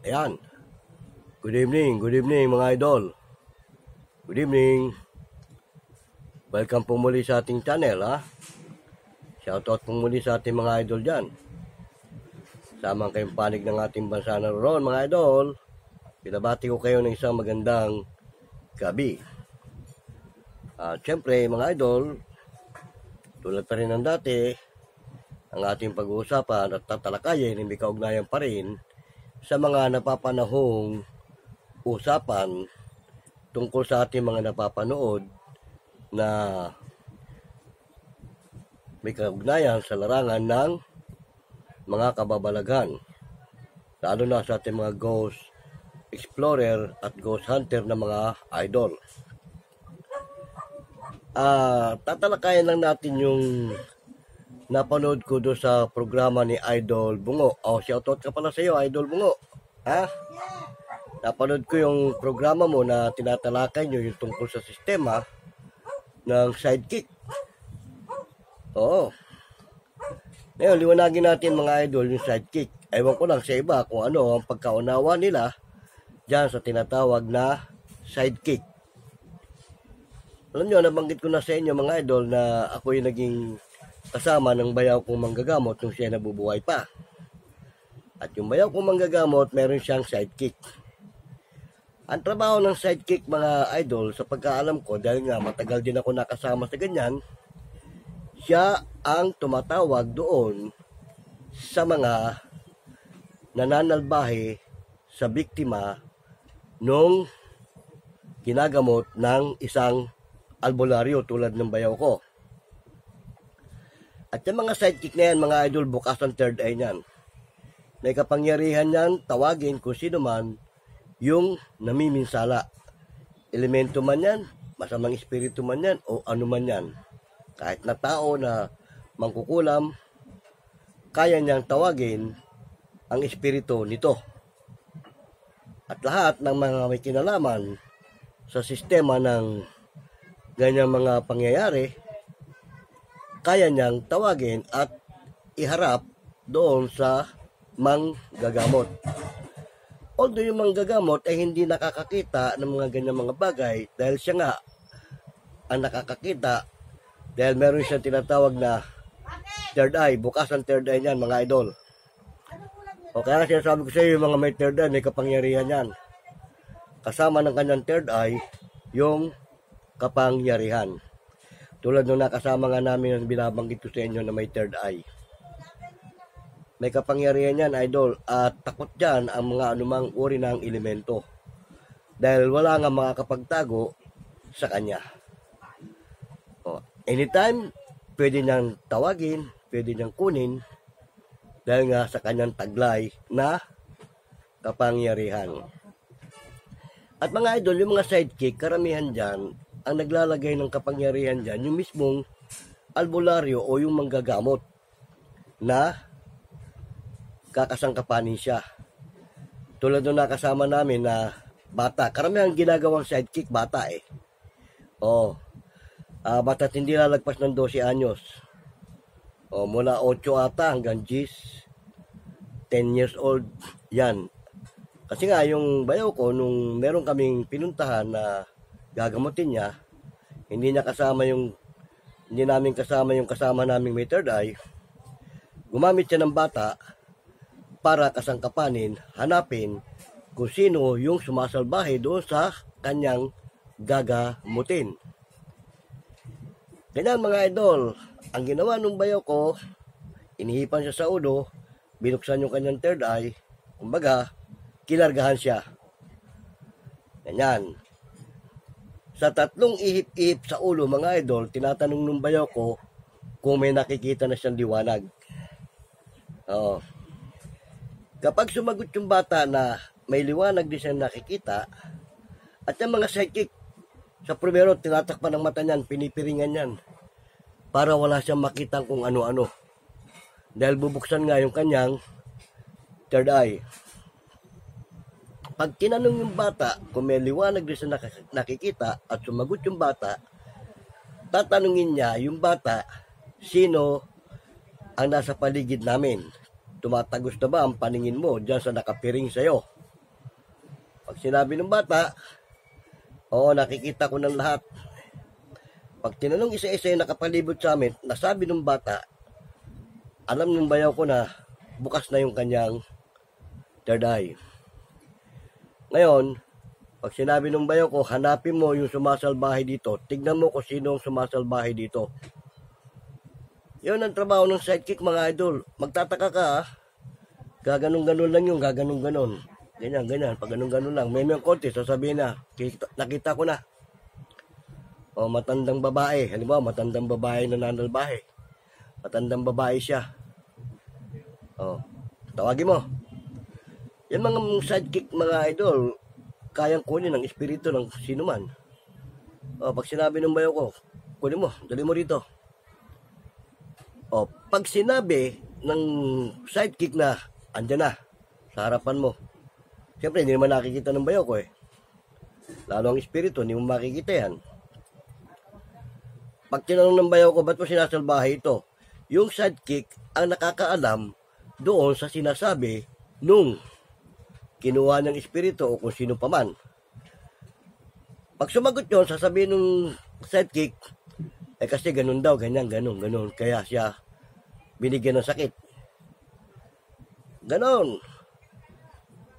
Ayan. Good evening mga idol. Good evening. Welcome po muli sa ating channel, ha. Shoutout po muli sa ating mga idol dyan. Samang kayong panig ng ating bansa na roon, mga idol. Pinabati ko kayo ng isang magandang gabi. Siyempre, mga idol, tulad pa rin ng dati, ang ating pag-uusapan at tatalakayin ay may kaugnayan pa rin sa mga napapanahong usapan tungkol sa ating mga napapanood na may kaugnayan sa larangan ng mga kababalaghan, lalo na sa ating mga ghost explorer at ghost hunter na mga idol. Tatalakayan lang natin yung napanood ko doon sa programa ni Idol Bungo. Shoutout ka pala sa iyo, Idol Bungo. Napanood ko yung programa mo na tinatalakay nyo yung tungkol sa sistema ng sidekick. Ngayon, liwanagin natin mga idol yung sidekick. Ewan ko lang sa iba kung ano ang pagkaunawa nila dyan sa tinatawag na sidekick. Alam nyo, nabanggit ko na sa inyo mga idol na ako yung naging kasama ng bayaw kong manggagamot nung siya nabubuhay pa. At yung bayaw kong manggagamot, meron siyang sidekick. Ang trabaho ng sidekick mga idol, sa pagkaalam ko, dahil nga matagal din ako nakasama sa ganyan, siya ang tumatawag doon sa mga nananalbahe sa biktima nung ginagamot ng isang albularyo tulad ng bayaw ko. At yung mga sidekick na yan, mga idol, bukas ang third eye niyan. May kapangyarihan yan, tawagin kung sino man yung namiminsala. Elemento man yan, masamang espiritu man yan, o ano man yan. Kahit na tao na mangkukulam, kaya niyang tawagin ang espiritu nito. At lahat ng mga may kinalaman sa sistema ng ganyang mga pangyayari, kaya niyang tawagin at iharap doon sa manggagamot. Although yung manggagamot ay hindi nakakakita ng mga ganyang mga bagay dahil siya nga ang nakakakita dahil meron siyang tinatawag na third eye. Bukas ang third eye niyan mga idol. Kaya sinasabi ko sa iyo, yung mga may third eye, may kapangyarihan yan. Kasama ng kanyang third eye, yung kapangyarihan. Tulad nung nakasama nga namin ang binabanggit ko sa inyo na may third eye. May kapangyarihan yan, idol, at takot dyan ang mga anumang uri ng elemento. Dahil wala nga makakapagtago sa kanya. Anytime, pwede niyang tawagin, pwede niyang kunin, dahil nga sa kanyang taglay na kapangyarihan. At mga idol, yung mga sidekick, karamihan dyan, ang naglalagay ng kapangyarihan dyan, yung mismong albularyo o yung manggagamot na kakasangkapanin siya. Tulad nung nakasama namin na bata. Karamihan ginagawang sidekick bata eh. Bata't hindi lalagpas ng 12 anyos. Mula 8 ata hanggang 10 years old. Yan. Kasi nga yung bayaw ko, nung meron kaming pinuntahan na gagamutin niya, hindi namin kasama yung kasama naming may third eye. Gumamit siya ng bata para kasangkapanin, hanapin kung sino yung sumasalbahe doon sa kanyang gagamutin. Ganyan mga idol, ang ginawa ng bayaw ko, inihipan siya sa ulo, binuksan yung kanyang third eye, kumbaga, kinargahan siya. Ganyan. Sa tatlong ihip-ihip sa ulo mga idol, tinatanong ng bayaw ko kung may nakikita na siyang liwanag. Kapag sumagot yung bata na may liwanag din siyang nakikita, at yung mga sidekick, sa primero, tinatakpan ng mata niyan, pinipiringan niyan, para wala siyang makitang kung ano-ano. Dahil bubuksan nga yung kanyang third eye. Pag tinanong yung bata kung may liwanag din siya nakikita at sumagot yung bata, tatanungin niya yung bata, sino ang nasa paligid namin? Tumatagos na ba ang paningin mo dyan sa nakapiring sa'yo? sinabi ng bata, oo, nakikita ko ng lahat. Pag tinanong isa-isa yung nakapalibot sa amin, nasabi ng bata, alam ng bayaw ko na bukas na yung kanyang third eye. Ngayon, pag sinabi ng bayaw ko, hanapin mo yung sumasalbahe dito, tignan mo kung sino ang sumasalbahe dito. Yun ang trabaho ng sidekick, mga idol. Magtataka ka, gaganong-ganon lang yung gaganong-ganon. Ganyan, pag ganun-ganon lang. May konti, sasabihin na, nakita ko na. O, matandang babae. Halimbawa, matandang babae na nananalbahe. Matandang babae siya. O, tawagin mo. Yan mga sidekick, mga idol, kayang kunin ng espiritu ng sino man. O, pag sinabi ng bayo ko, kunin mo, dali mo rito. O, pag sinabi ng sidekick na, andyan na, sa harapan mo. Siyempre, hindi naman nakikita ng bayo ko eh. Lalo ang espiritu, hindi mo makikita yan. Pag tinanong ng bayaw ko, ba't mo sinasalbahe ito? Yung sidekick ang nakakaalam doon sa sinasabi nung kinuha ng espiritu o kung sino pa man. Pag sumagot yun, sasabihin ng sidekick, kasi ganun daw, ganyan. Kaya siya binigyan ng sakit. Ganon.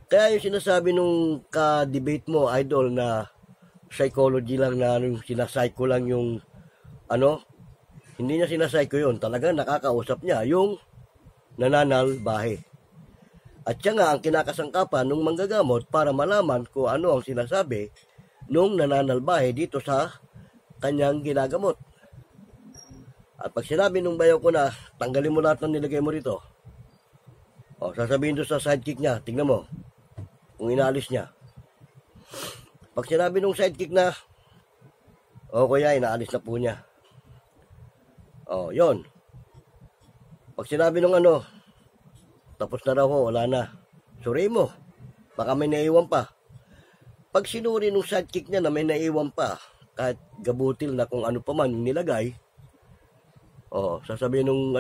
Kaya yung sinasabi nung ka-debate mo, idol, na psychology lang na sinasayko lang yung hindi niya sinasayko yun. Talagang nakakausap niya yung nananalbahe. At siya nga ang kinakasangkapan ng manggagamot para malaman kung ano ang sinasabi nung nananalbahe dito sa kanyang ginagamot. At pag sinabi nung bayaw ko na, tanggalin mo lahat ng nilagay mo rito. O, sasabihin doon sa sidekick niya, tingnan mo, kung inaalis niya. Pag sinabi nung sidekick na, o kuya, inaalis na po niya. O, yon. Pag sinabi nung tapos na raw ho, wala na. Suri mo, baka may naiwan pa. Pag sinuri nung sidekick niya na may naiwan pa, kahit gabutil na kung ano pa man yung nilagay, sasabihin nung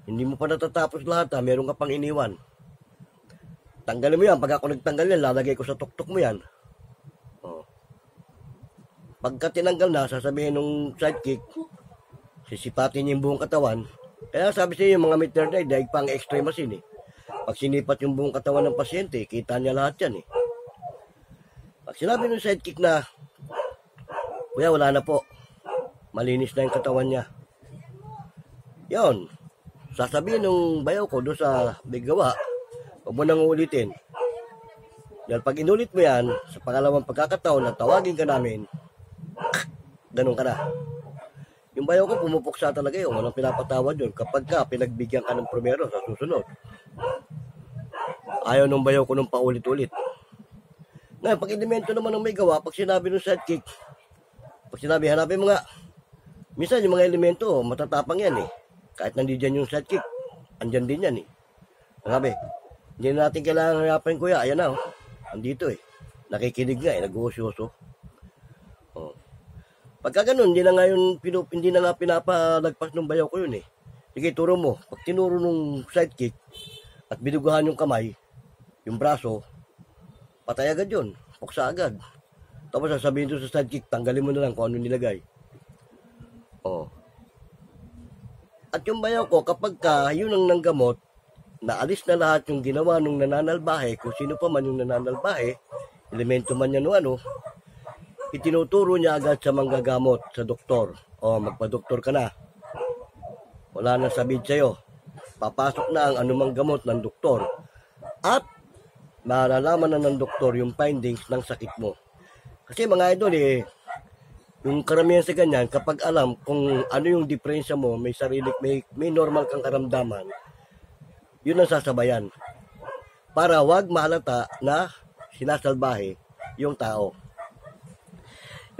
hindi mo pa natatapos lahat meron ka pang iniwan. Tanggalin mo yan, pag ako nagtanggal yan, lalagay ko sa tuktok mo yan. Pagka tinanggal na, sasabihin nung sidekick, sisipatin niya yung buong katawan. Kaya sabi sa iyo, yung mga may third eye, daig pang x-ray machine eh. Pag sinipat yung buong katawan ng pasyente, kita niya lahat yan eh. Pag sinabi ng sidekick na, kuya, wala na po. Malinis na yung katawan niya. Yon. Sasabihin ng bayaw ko doon sa bigawa, huwag mo nang ulitin. Dahil pag inulit mo yan, sa pangalawang pagkakataon na tawagin ka namin, ganun ka na. Yung bayaw ko pumupuksa talaga yun. Walang pinapatawad yun. Kapag ka pinagbigyan ka ng primero sa susunod. Ayaw ng bayaw ko nung paulit-ulit. Ngayon, pag elemento naman ng may gawa, pag sinabi ng sidekick, pag sinabi, hanapin mo nga, minsan yung mga elemento, matatapang yan eh. Kahit nandiyan yung sidekick, andyan din yan eh. Sabi, hindi na natin kailangan hanapin kuya. Ayan na, andito eh. Nakikinig nga eh, nag-uusyoso. Pagka ganun, hindi na nga pinapalagpas ng bayaw ko yun eh. Sige, turo mo. Pag tinuro nung sidekick at binugahan yung kamay, yung braso, patay agad yun. Puksa agad. Tapos sasabihin doon sa sidekick, tanggalin mo na lang kung ano nilagay. At yung bayaw ko, kapag yun ang nanggamot, naalis na lahat yung ginawa nung nananalbahe, kung sino pa man yung nananalbahe, elemento man yan itinuturo niya agad sa manggagamot, sa doktor. Magpa-doktor ka na. Wala nang sabihin sa'yo. Papasok na ang anumang gamot ng doktor. At malalaman na ng doktor yung findings ng sakit mo. Kasi mga idol yung karamihan sa ganyan, kapag alam kung ano yung diferensya mo, may normal kang karamdaman, yun ang sasabayan. Para wag mahalata na sinasalbahe yung tao.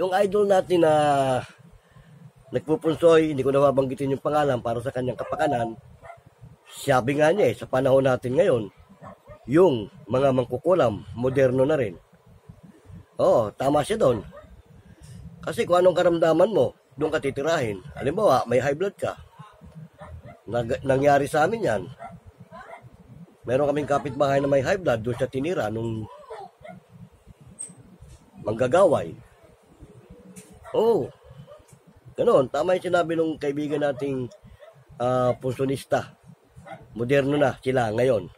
Yung idol natin na nagpupunsoy, hindi ko nababanggitin yung pangalan para sa kanyang kapakanan, sabi nga niya sa panahon natin ngayon, yung mga mangkukulam, moderno na rin. Tama siya doon. Kasi kung anong karamdaman mo, doon ka titirahin. Halimbawa, may high blood ka. Nangyari sa amin yan. Meron kaming kapitbahay na may high blood, doon siya tinira nung manggagaway. Oo, ganoon. Tama yung sinabi ng kaibigan nating punsunista. Moderno na sila ngayon.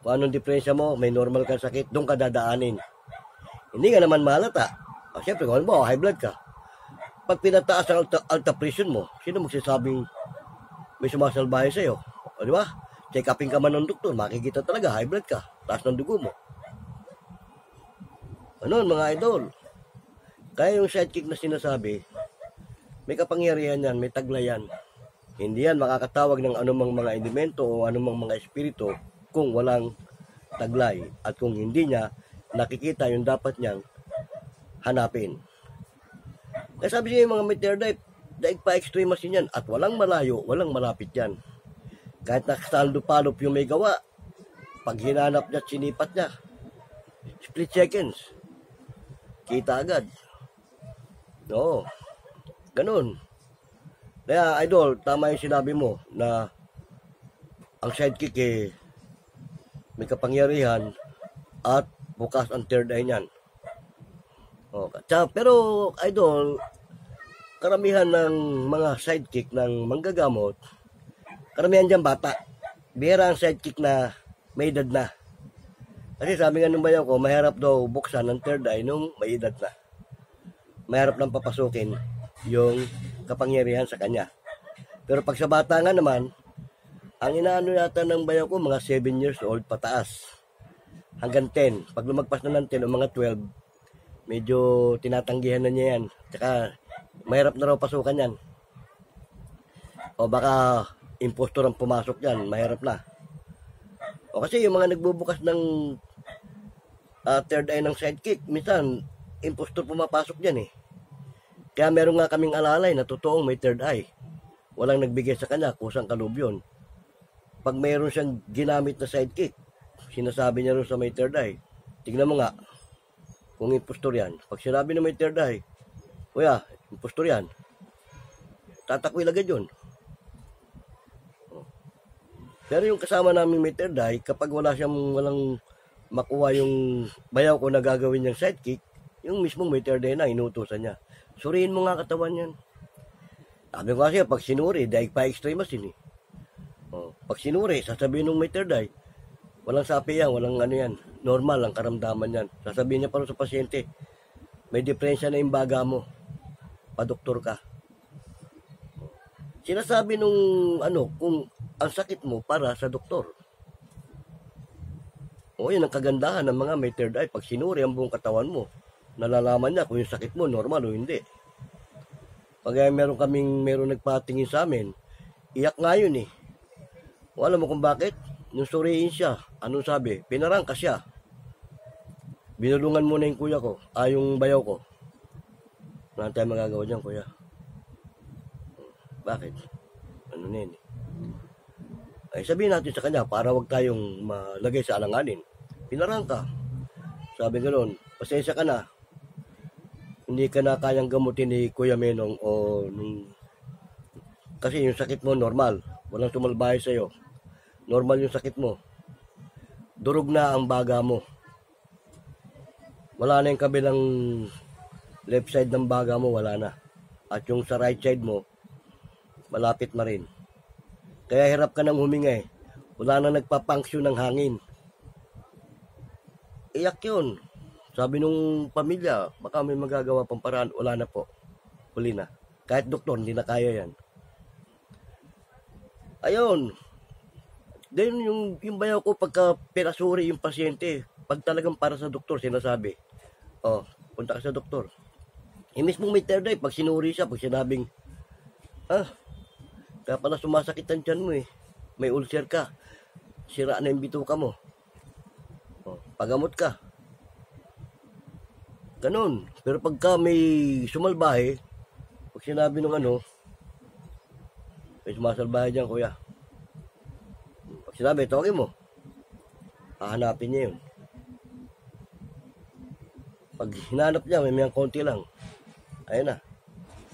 Kung anong diferensya mo, may normal kang sakit, doon ka dadaanin. Hindi ka naman malata. Siyempre, kung ano ba, high blood ka. Pag pinataas ang alta pressure mo, sino magsasabing may sumasalbahe sa'yo? O, di ba? Check upin ka man ng doktor, makikita talaga, high blood ka. Taas ng dugo mo. Ano, mga idol? Kaya yung sidekick na sinasabi, may kapangyarihan yan, may taglayan. Hindi yan makakatawag ng anumang mga elemento o anumang mga espiritu kung walang taglay at kung hindi niya nakikita yung dapat niyang hanapin. Kaya sabi siya yung mga meteor daig pa extremas yan at walang malayo, walang malapit yan. Kahit nakasaldo-palop yung may gawa, pag hinanap niya at sinipat niya, split seconds, kita agad. Oo, ganun. Kaya idol, tama yung sinabi mo na ang sidekick may kapangyarihan at bukas ang third eye niyan. Okay. Pero idol, karamihan ng mga sidekick ng manggagamot, karamihan dyan bata. Bihira ang sidekick na may edad na. Kasi sabi nga ng bayaw ko, mahirap daw buksan ang third eye nung may edad na. Mahirap lang papasukin yung kapangyarihan sa kanya. Pero pag sa bata nga naman, ang inaano yata ng bayaw ko, mga 7 years old pataas. Hanggang 10. Pag lumagpas na ng 10 o mga 12, medyo tinatanggihan na niya yan. Tsaka, mahirap na raw pasukan yan. O baka, impostor ang pumasok yan, mahirap na. O kasi yung mga nagbubukas ng third eye ng sidekick, minsan, impostor pumapasok yan eh. Kaya meron nga kaming alalay na totoong may third eye. Walang nagbigay sa kanya, kusang kaloob yun. Pag mayroon siyang ginamit na sidekick, sinasabi niya rin sa may third eye, tignan mo nga, kung impostor yan. Pag sinabi na may third eye, kuya, impostor yan. Tatakwil agad yun. Pero yung kasama namin may third eye, kapag walang makuha yung bayaw ko na gagawin niyang sidekick, yung mismong may third eye na, inutusan niya. Suriin mo nga katawan yan. Sabi ko kasi, pag sinuri, daig pa extremas yun eh. Pag sinuri, sasabihin nung may third eye, walang sapi yan, walang ano yan, normal ang karamdaman yan. Sasabihin niya pa rin sa pasyente, may diferensya na yung baga mo, padoktor ka. Sinasabi nung kung ang sakit mo para sa doktor. O yun ang kagandahan ng mga may third eye, pag sinuri ang buong katawan mo, nalalaman niya kung yung sakit mo normal o hindi. Pag meron nagpatingin sa amin, iyak nga yun eh. O alam mo kung bakit? Nung suriin siya, anong sabi? Pinarangka siya. Binulungan mo na yung kuya ko, yung bayaw ko. Wala tayong magagawa dyan, kuya. Bakit? Ano na yun eh? Ay sabihin natin sa kanya, para wag tayong malagay sa alanganin. Pinarangka. Sabi ganoon, pasensya ka na. Hindi ka na kayang gamutin ni Kuya Menong kasi yung sakit mo normal. Walang sumalbahe sa'yo. Normal yung sakit mo. Durog na ang baga mo. Wala na yung kabilang left side ng baga mo, wala na. At yung sa right side mo, malapit na rin. Kaya hirap ka nang huminga eh. Wala na nagpapunction ng hangin. Iyak yun. Sabi nung pamilya, baka may magagawa pang paraan. Wala na po. Huli na. Kahit doktor, hindi na kaya yan. Ayun. Then yung bayaw ko pagka pinasuri yung pasyente, pag talagang para sa doktor, sinasabi, punta ka sa doktor. Mismong may third eye, pag sinuri siya, pag sinabing, kaya pala sumasakit ang tiyan mo eh. May ulcer ka. Sira na yung bituka mo. Pagamot ka. Ganon. Pero pagka may sumalbahe, pag sinabi nung may sumasalbahe dyan, kuya. Pag sinabi, tawagin mo. Hahanapin niya yun. Pag hinanap niya, may konti lang. Ayun na.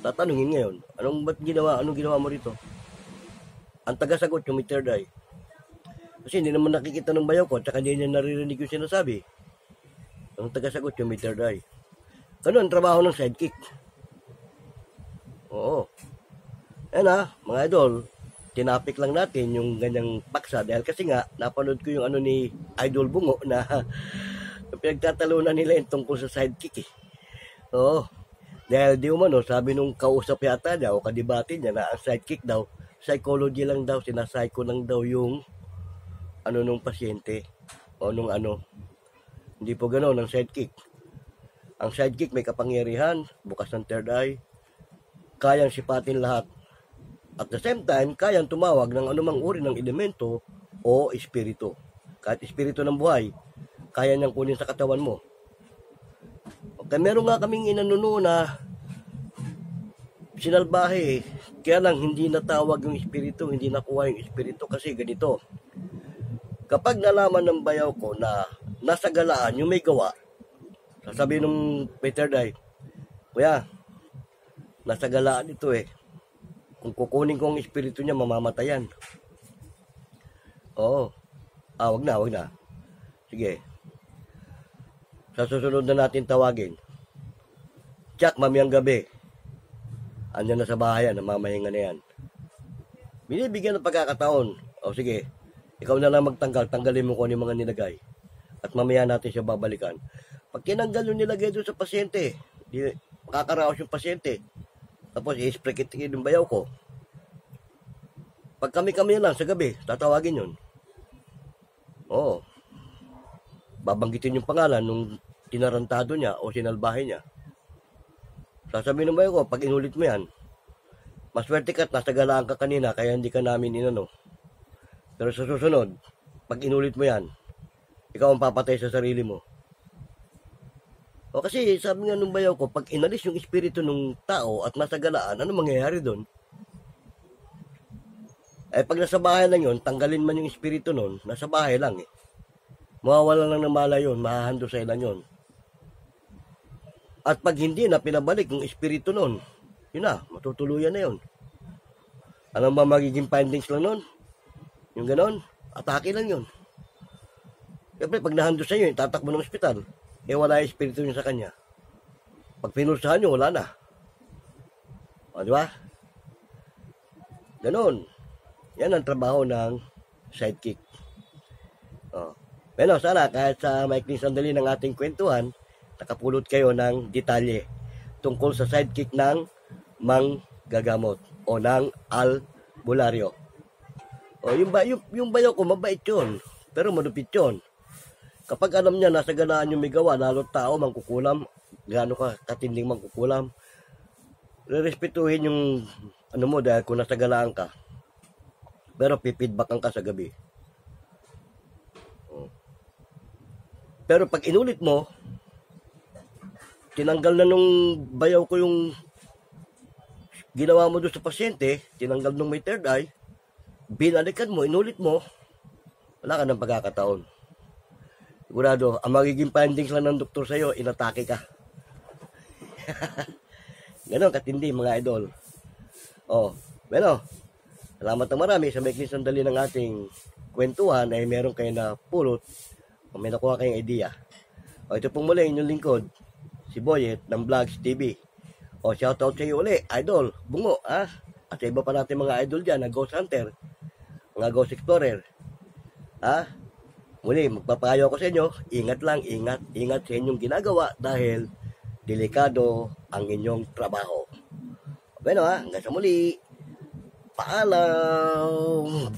Tatanungin ngayon, anong ginawa mo rito? Ang tagasagot yung may third eye. Kasi hindi naman nakikita ng bayaw ko, tsaka hindi niya naririnig yung sinasabi. Ang tagasagot yung may third eye. Ganun ang trabaho ng sidekick. Oo. Ayan mga idol, tinapik lang natin yung ganyang paksa dahil kasi nga, napanood ko yung ano ni Idol Bungo na pinagtatalunan nila yung tungkol sa sidekick eh. Oo. Dahil di umano, sabi nung kausap yata niya o kadibati niya na ang sidekick daw, psychology lang daw, sinapsycho lang daw yung ano nung pasyente o nung ano. Hindi po ganoon ang sidekick. Ang sidekick may kapangyarihan, bukas ng third eye, kayang sipatin lahat. At the same time, kayang tumawag ng anumang uri ng elemento o espiritu. Kahit espiritu ng buhay, kaya niyang kunin sa katawan mo. Okay, meron nga kaming inanuno na sinalbahe, kaya lang hindi natawag yung espiritu, hindi nakuha yung espiritu kasi ganito. Kapag nalaman ng bayaw ko na nasa galaan yung may gawa, sasabihin ng Peter Day, kuya, nasa galaan ito eh. Kung kukunin ko ang espiritu niya, mamamatayan. Oo. Wag na. Sige. Sa susunod na natin tawagin. Jack, mamayang gabi. Andyan na sa bahay yan, namamahinga na yan. Binibigyan ng pagkakataon. O sige, ikaw na lang magtanggal, tanggalin mo kung ano yung mga nilagay. At mamaya natin siya babalikan. Pag tinanggal yung nilagay doon sa pasyente, makakaraos yung pasyente. Tapos i-spray kitin yung bayaw ko. Pag kami lang sa gabi, tatawagin yun. Oo. Babanggitin yung pangalan nung tinarantado niya o sinalbahe niya. Sasabihin ng bayaw ko, pag inulit mo yan, maswerte ka at nasa galaan ka kanina kaya hindi ka namin inano. Pero sa susunod, pag inulit mo yan, ikaw ang papatay sa sarili mo. O kasi sabi nga nung bayaw ko, pag inalis yung espiritu ng tao at nasa galaan, ano mangyayari doon? Eh pag nasa bahay lang yun, tanggalin man yung espiritu nun, nasa bahay lang eh. Mawawala lang ng malay yun, mahahando sa ilan yun. At pag hindi na pinabalik yung espiritu nun, yun na, matutuluyan na yun. Ano ba magiging findings lang nun? Yung ganon, atake lang yun. Siyempre pag nahando sa iyo, tatakbo ng ospital. Wala yung espiritu niya sa kanya. Pag pinulsahan nyo, wala na. O, di ba? Ganon. Yan ang trabaho ng sidekick. O. Pero sana, kahit sa maikling sandali ng ating kwentuhan, nakapulot kayo ng detalye tungkol sa sidekick ng manggagamot o ng albularyo. O, yung bayaw ko, mabait yun. Pero madupit yun. Kapag alam niya nasa galaan yung may gawa, lalo tao mangkukulam, gaano ka katinding mangkukulam, rerespetuhin yung ano mo dahil kung nasa galaan ka. Pero pipidbackan ka sa gabi. Pero pag inulit mo, tinanggal na nung bayaw ko yung ginawa mo doon sa pasyente, tinanggal nung may third eye, binalikan mo, inulit mo, wala ka ng pagkakataon. Sigurado, ang magiging findings lang ng doktor sa'yo, inatake ka. Ganon katindi mga idol. Bueno, salamat na marami sa maikling sandali ng ating kwentuhan ay meron kayo na pulot o may nakuha kayong idea. Ito pong muli inyong lingkod, si Boyet ng Vlogs TV. Shoutout sa iyo uli, idol, Bungo, At sa iba pa natin mga idol dyan, na Ghost Hunter, mga Ghost Explorer. Muli, magpapayo ako sa inyo, ingat lang, ingat sa inyong ginagawa dahil delikado ang inyong trabaho. Bueno hanggang sa muli, paalam!